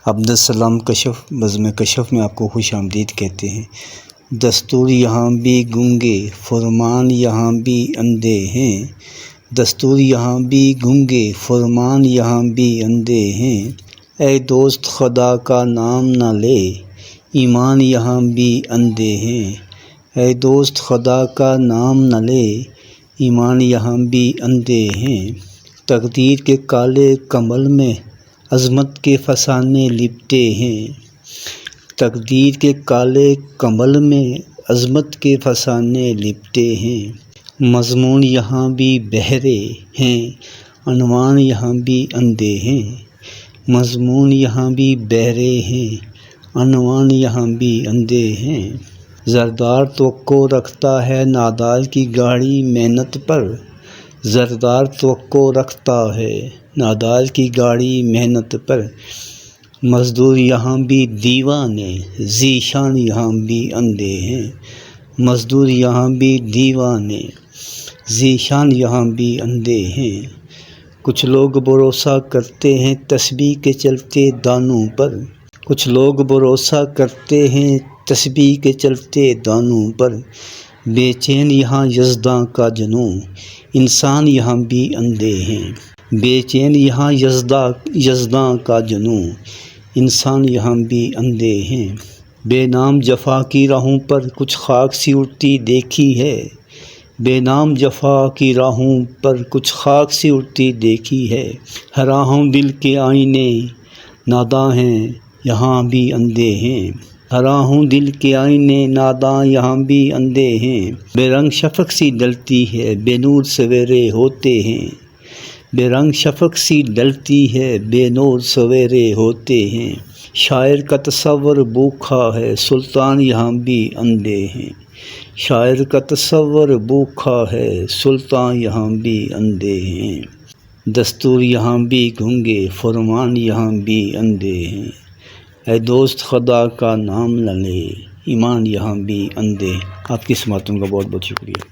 عبدالسلام کشف بزم کشف میں آپ کو خوش آمدید کہتے ہیں۔ دستور یہاں بھی گونگے فرمان یہاں بھی اندھے ہیں، دستور یہاں بھی گونگے فرمان یہاں بھی اندھے ہیں، اے دوست خدا کا نام نہ لے ایمان یہاں بھی اندھے ہیں، اے دوست خدا کا نام نہ لے ایمان یہاں بھی اندھے ہیں۔ تقدیر کے کالے کمل میں عظمت کے فسانے لپٹے ہیں، تقدیر کے کالے کمل میں عظمت کے فسانے لپٹے ہیں، مضمون یہاں بھی بہرے ہیں عنوان یہاں بھی اندھے ہیں، مضمون یہاں بھی بہرے ہیں عنوان یہاں بھی اندھے ہیں۔ زردار توقع رکھتا ہے نادال کی گاڑی محنت پر، زردار توقع رکھتا ہے نادال کی گاڑی محنت پر، مزدور یہاں بھی دیوانے ذیشان یہاں بھی اندھے ہیں، مزدور یہاں بھی دیوانے ذیشان یہاں بھی اندھے ہیں۔ کچھ لوگ بھروسہ کرتے ہیں تسبیح کے چلتے دانوں پر، کچھ لوگ بھروسہ کرتے ہیں تسبیح کے چلتے دانوں پر، بے چین یہاں یزداں کا جنوں انسان یہاں بھی اندھے ہیں، بے چین یہاں یزداں کا جنوں انسان یہاں بھی اندھے ہیں۔ بے نام جفا کی راہوں پر کچھ خاک سی اڑتی دیکھی ہے، بے نام جفا کی راہوں پر کچھ خاک سی اڑتی دیکھی ہے، ہراہوں دل کے آئینے ناداں ہیں یہاں بھی اندھے ہیں، ہراہوں دل کے آئینے ناداں یہاں بھی اندھے ہیں، بے رنگ شفق سی ڈلتی ہے بے نور سویرے ہوتے ہیں، بے رنگ شفق سی ڈلتی ہے بے نور سویرے ہوتے ہیں، شاعر کا تصور بھوکھا ہے سلطان یہاں بھی اندھے ہیں، شاعر کا تصور بھوکھا ہے سلطان یہاں بھی اندھے ہیں، دستور یہاں بھی گونگے فرمان یہاں بھی اندھے ہیں، اے دوست خدا کا نام نہ لے ایمان یہاں بھی اندھے۔ آپ کی سماعتوں کا بہت بہت شکریہ۔